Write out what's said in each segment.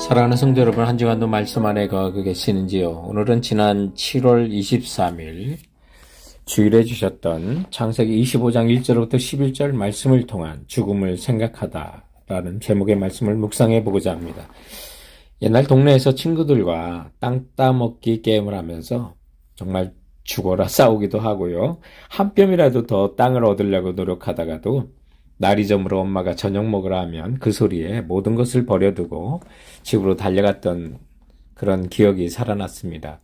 사랑하는 성도 여러분, 한 주간도 말씀 안에 거하고 계시는지요? 오늘은 지난 7월 23일 주일에 주셨던 창세기 25장 1절부터 11절 말씀을 통한 죽음을 생각하다라는 제목의 말씀을 묵상해 보고자 합니다. 옛날 동네에서 친구들과 땅 따먹기 게임을 하면서 정말 죽어라 싸우기도 하고요. 한 뼘이라도 더 땅을 얻으려고 노력하다가도 날이 저물어 엄마가 저녁 먹으라 하면 그 소리에 모든 것을 버려두고 집으로 달려갔던 그런 기억이 살아났습니다.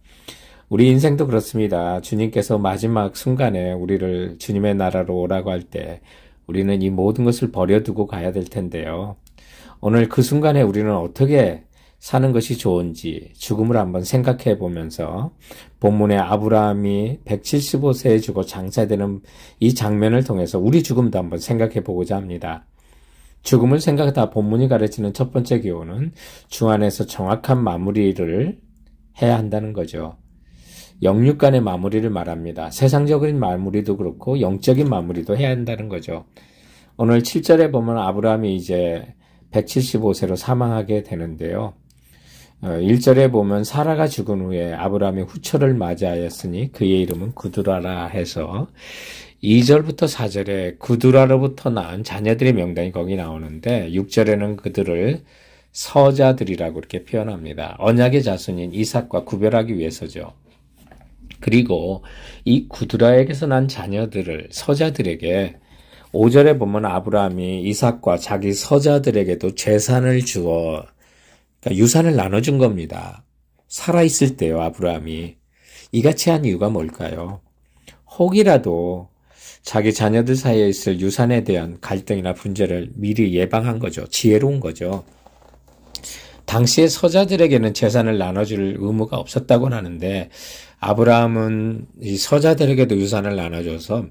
우리 인생도 그렇습니다. 주님께서 마지막 순간에 우리를 주님의 나라로 오라고 할 때 우리는 이 모든 것을 버려두고 가야 될 텐데요. 오늘 그 순간에 우리는 어떻게 사는 것이 좋은지 죽음을 한번 생각해 보면서 본문의 아브라함이 175세에 죽어 장사되는 이 장면을 통해서 우리 죽음도 한번 생각해 보고자 합니다. 죽음을 생각하다 본문이 가르치는 첫 번째 교훈은 주 안에서 정확한 마무리를 해야 한다는 거죠. 영육 간의 마무리를 말합니다. 세상적인 마무리도 그렇고 영적인 마무리도 해야 한다는 거죠. 오늘 7절에 보면 아브라함이 이제 175세로 사망하게 되는데요. 1절에 보면 사라가 죽은 후에 아브라함이 후처를 맞이하였으니 그의 이름은 구두라라 해서 2절부터 4절에 구두라로부터 낳은 자녀들의 명단이 거기 나오는데 6절에는 그들을 서자들이라고 이렇게 표현합니다. 언약의 자손인 이삭과 구별하기 위해서죠. 그리고 이 구두라에게서 난 자녀들을 서자들에게 5절에 보면 아브라함이 이삭과 자기 서자들에게도 재산을 주어 그러니까 유산을 나눠준 겁니다. 살아있을 때요, 아브라함이. 이같이 한 이유가 뭘까요? 혹이라도 자기 자녀들 사이에 있을 유산에 대한 갈등이나 분쟁을 미리 예방한 거죠. 지혜로운 거죠. 당시에 서자들에게는 재산을 나눠줄 의무가 없었다고 하는데 아브라함은 이 서자들에게도 유산을 나눠줘서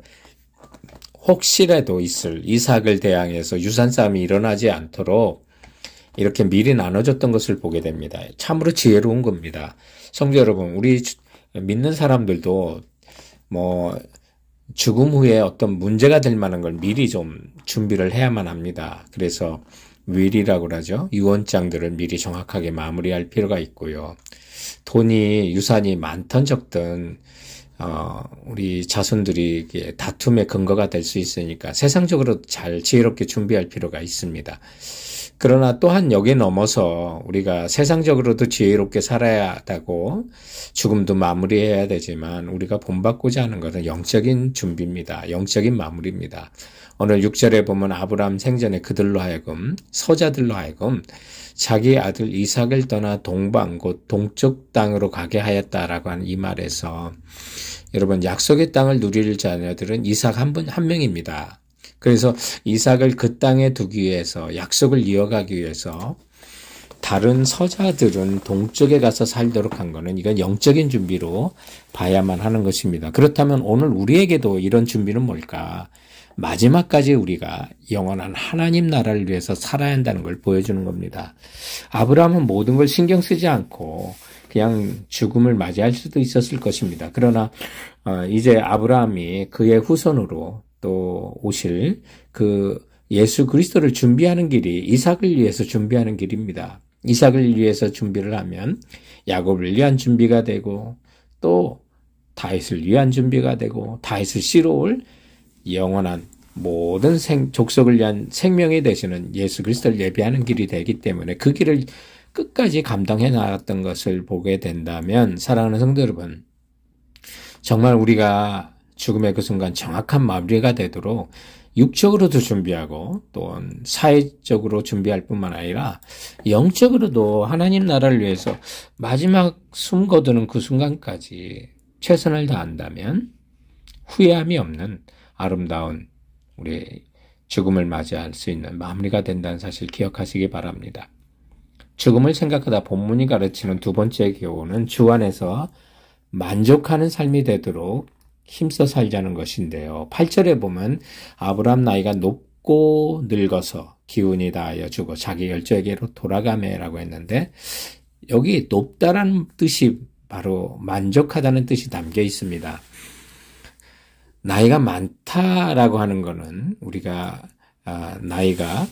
혹시라도 있을 이삭을 대항해서 유산 싸움이 일어나지 않도록 이렇게 미리 나눠줬던 것을 보게 됩니다. 참으로 지혜로운 겁니다. 성도 여러분, 우리 믿는 사람들도 죽음 후에 어떤 문제가 될 만한 걸 미리 좀 준비를 해야만 합니다. 그래서 윌이라고 그러죠. 유언장들을 미리 정확하게 마무리할 필요가 있고요. 돈이 유산이 많든 적든 우리 자손들이 다툼의 근거가 될 수 있으니까 세상적으로 잘 지혜롭게 준비할 필요가 있습니다. 그러나 또한 여기에 넘어서 우리가 세상적으로도 지혜롭게 살아야 하다고 죽음도 마무리해야 되지만 우리가 본받고자 하는 것은 영적인 준비입니다. 영적인 마무리입니다. 오늘 6절에 보면 아브라함 생전에 그들로 하여금 서자들로 하여금 자기 아들 이삭을 떠나 동방 곧 동쪽 땅으로 가게 하였다라고 하는 이 말에서 여러분 약속의 땅을 누릴 자녀들은 이삭 한 명입니다. 그래서 이삭을 그 땅에 두기 위해서 약속을 이어가기 위해서 다른 서자들은 동쪽에 가서 살도록 한 거는 이건 영적인 준비로 봐야만 하는 것입니다. 그렇다면 오늘 우리에게도 이런 준비는 뭘까? 마지막까지 우리가 영원한 하나님 나라를 위해서 살아야 한다는 걸 보여주는 겁니다. 아브라함은 모든 걸 신경 쓰지 않고 그냥 죽음을 맞이할 수도 있었을 것입니다. 그러나 이제 아브라함이 그의 후손으로 또 오실 그 예수 그리스도를 준비하는 길이 이삭을 위해서 준비하는 길입니다. 이삭을 위해서 준비를 하면 야곱을 위한 준비가 되고 또 다윗을 위한 준비가 되고 다윗을 씨로 올 영원한 모든 족속을 위한 생명이 되시는 예수 그리스도를 예비하는 길이 되기 때문에 그 길을 끝까지 감당해 나갔던 것을 보게 된다면 사랑하는 성도 여러분, 정말 우리가 죽음의 그 순간 정확한 마무리가 되도록 육적으로도 준비하고 또한 사회적으로 준비할 뿐만 아니라 영적으로도 하나님 나라를 위해서 마지막 숨 거두는 그 순간까지 최선을 다한다면 후회함이 없는 아름다운 우리 죽음을 맞이할 수 있는 마무리가 된다는 사실 기억하시기 바랍니다. 죽음을 생각하다 본문이 가르치는 두 번째 교훈은 주 안에서 만족하는 삶이 되도록 힘써 살자는 것인데요. 8절에 보면 아브라함 나이가 높고 늙어서 기운이 다하여 죽어 자기 열조에게로 돌아가매라고 했는데 여기 높다라는 뜻이 바로 만족하다는 뜻이 담겨 있습니다. 나이가 많다라고 하는 거는 우리가 나이가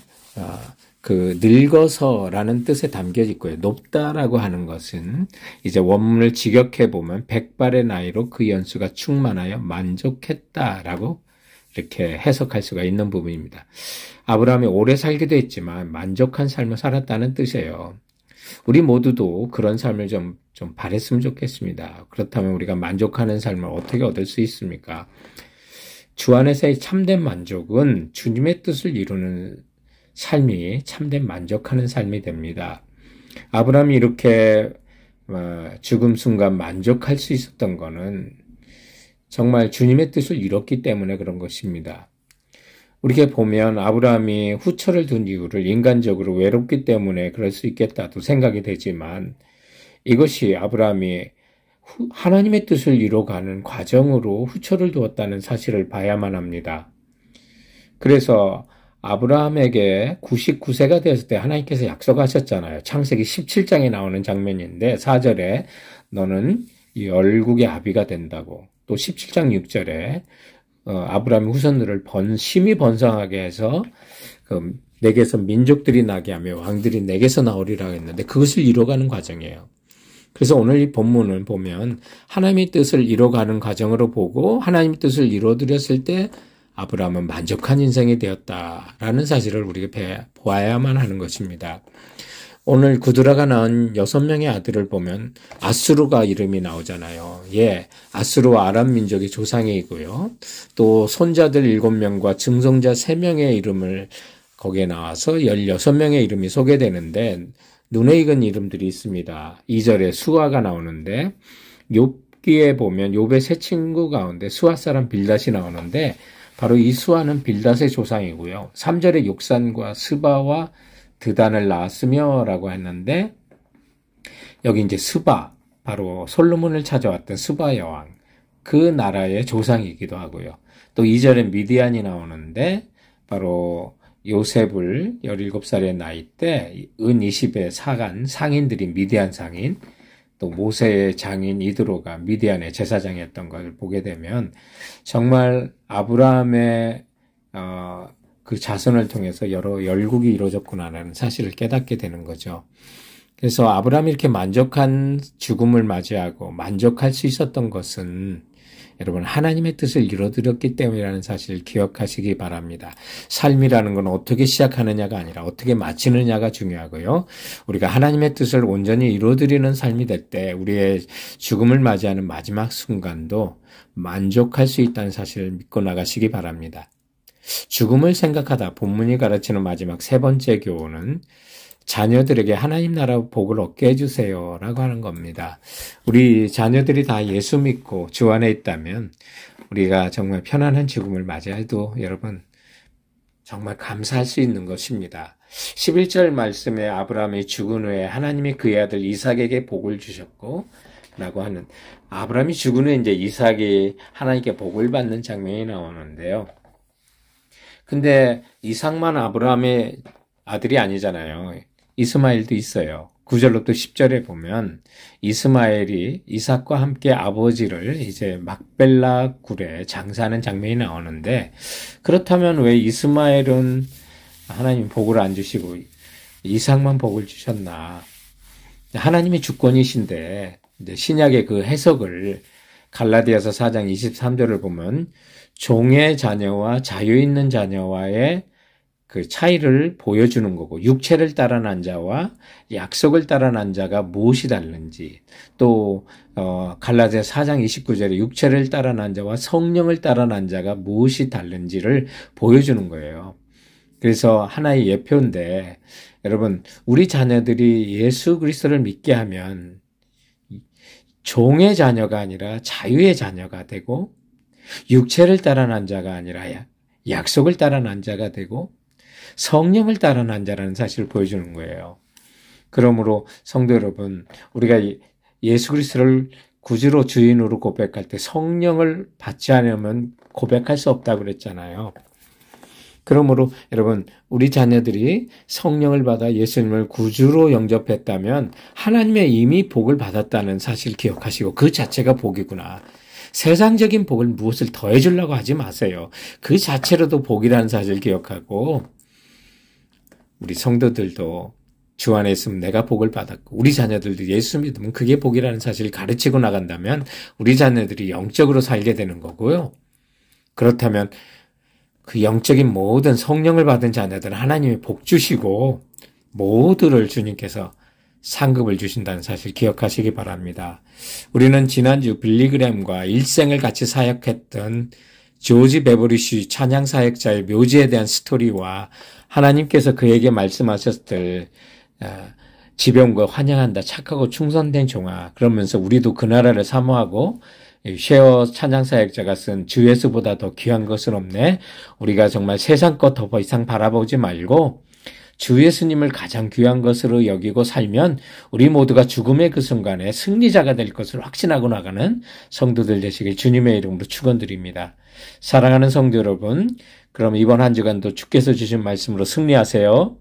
늙어서라는 뜻에 담겨 있고요. 높다라고 하는 것은 이제 원문을 직역해 보면 100발의 나이로 그 연수가 충만하여 만족했다라고 이렇게 해석할 수가 있는 부분입니다. 아브라함이 오래 살기도 했지만 만족한 삶을 살았다는 뜻이에요. 우리 모두도 그런 삶을 좀 바랬으면 좋겠습니다. 그렇다면 우리가 만족하는 삶을 어떻게 얻을 수 있습니까? 주 안에서의 참된 만족은 주님의 뜻을 이루는 삶이 참된 만족하는 삶이 됩니다. 아브라함이 이렇게 죽음 순간 만족할 수 있었던 것은 정말 주님의 뜻을 이뤘기 때문에 그런 것입니다. 우리가 보면 아브라함이 후처를 둔 이유를 인간적으로 외롭기 때문에 그럴 수 있겠다도 생각이 되지만 이것이 아브라함이 하나님의 뜻을 이뤄가는 과정으로 후처를 두었다는 사실을 봐야만 합니다. 그래서 아브라함에게 99세가 되었을 때 하나님께서 약속하셨잖아요. 창세기 17장에 나오는 장면인데 4절에 너는 열국의 아비가 된다고, 또 17장 6절에 아브라함의 후손들을 심히 번성하게 해서 내게서 민족들이 나게 하며 왕들이 내게서 나오리라 했는데 그것을 이뤄가는 과정이에요. 그래서 오늘 이 본문을 보면 하나님의 뜻을 이뤄가는 과정으로 보고 하나님의 뜻을 이뤄드렸을 때 아브라함은 만족한 인생이 되었다라는 사실을 우리가 보아야만 하는 것입니다. 오늘 구드라가 낳은 6명의 아들을 보면 아수르가 이름이 나오잖아요. 아수르와 아람 민족의 조상이고요. 또 손자들 7명과 증손자 3명의 이름을 거기에 나와서 16명의 이름이 소개되는데 눈에 익은 이름들이 있습니다. 2절에 수아가 나오는데 욥기에 보면 욥의 세 친구 가운데 수아 사람 빌닷이 나오는데 바로 이 수아는 빌닷의 조상이고요. 3절에 욕산과 스바와 드단을 낳았으며 라고 했는데 여기 이제 스바, 바로 솔로몬을 찾아왔던 스바 여왕, 그 나라의 조상이기도 하고요. 또 2절에 미디안이 나오는데 바로 요셉을 17살의 나이 때 은 20의 상인들이 미디안 상인, 또 모세의 장인 이드로가 미디안의 제사장이었던 걸 보게 되면 정말 아브라함의 그 자손을 통해서 여러 열국이 이루어졌구나라는 사실을 깨닫게 되는 거죠. 그래서 아브라함이 이렇게 만족한 죽음을 맞이하고 만족할 수 있었던 것은 여러분 하나님의 뜻을 이뤄드렸기 때문이라는 사실을 기억하시기 바랍니다. 삶이라는 건 어떻게 시작하느냐가 아니라 어떻게 마치느냐가 중요하고요. 우리가 하나님의 뜻을 온전히 이뤄드리는 삶이 될 때 우리의 죽음을 맞이하는 마지막 순간도 만족할 수 있다는 사실을 믿고 나가시기 바랍니다. 죽음을 생각하다 본문이 가르치는 마지막 3번째 교훈은 자녀들에게 하나님 나라 복을 얻게 해주세요 라고 하는 겁니다. 우리 자녀들이 다 예수 믿고 주 안에 있다면 우리가 정말 편안한 죽음을 맞이해도 여러분 정말 감사할 수 있는 것입니다. 11절 말씀에 아브라함이 죽은 후에 하나님이 그의 아들 이삭에게 복을 주셨고 라고 하는, 아브라함이 죽은 후에 이제 이삭이 하나님께 복을 받는 장면이 나오는데요. 근데 이삭만 아브라함의 아들이 아니잖아요. 이스마엘도 있어요. 9절로 또 10절에 보면 이스마엘이 이삭과 함께 아버지를 이제 막벨라 굴에 장사하는 장면이 나오는데, 그렇다면 왜 이스마엘은 하나님 복을 안 주시고 이삭만 복을 주셨나? 하나님의 주권이신데 이제 신약의 그 해석을 갈라디아서 4장 23절을 보면 종의 자녀와 자유 있는 자녀와의 그 차이를 보여주는 거고, 육체를 따라 난 자와 약속을 따라 난 자가 무엇이 다른지, 또 갈라디아 4장 29절에 육체를 따라 난 자와 성령을 따라 난 자가 무엇이 다른지를 보여주는 거예요. 그래서 하나의 예표인데 여러분, 우리 자녀들이 예수 그리스도를 믿게 하면 종의 자녀가 아니라 자유의 자녀가 되고, 육체를 따라 난 자가 아니라 약속을 따라 난 자가 되고, 성령을 따라 난 자라는 사실을 보여주는 거예요. 그러므로 성도 여러분, 우리가 예수 그리스도를 구주로 주인으로 고백할 때 성령을 받지 않으면 고백할 수 없다고 그랬잖아요. 그러므로 여러분, 우리 자녀들이 성령을 받아 예수님을 구주로 영접했다면 하나님의 이미 복을 받았다는 사실 기억하시고, 그 자체가 복이구나. 세상적인 복을 무엇을 더해주려고 하지 마세요. 그 자체로도 복이라는 사실 기억하고, 우리 성도들도 주 안에 있으면 내가 복을 받았고 우리 자녀들도 예수 믿으면 그게 복이라는 사실을 가르치고 나간다면 우리 자녀들이 영적으로 살게 되는 거고요. 그렇다면 그 영적인 모든 성령을 받은 자녀들은 하나님이 복 주시고 모두를 주님께서 상급을 주신다는 사실 기억하시기 바랍니다. 우리는 지난주 빌리그램과 일생을 같이 사역했던 조지 베버리쉬 찬양 사역자의 묘지에 대한 스토리와 하나님께서 그에게 말씀하셨을 지병과 환영한다 착하고 충성된 종아 그러면서 우리도 그 나라를 사모하고 쉐어 찬양 사역자가 쓴 주 예수보다 더 귀한 것은 없네. 우리가 정말 세상 것 더 이상 바라보지 말고 주 예수님을 가장 귀한 것으로 여기고 살면 우리 모두가 죽음의 그 순간에 승리자가 될 것을 확신하고 나가는 성도들 되시길 주님의 이름으로 축원드립니다. 사랑하는 성도 여러분, 그럼 이번 한 주간도 주께서 주신 말씀으로 승리하세요.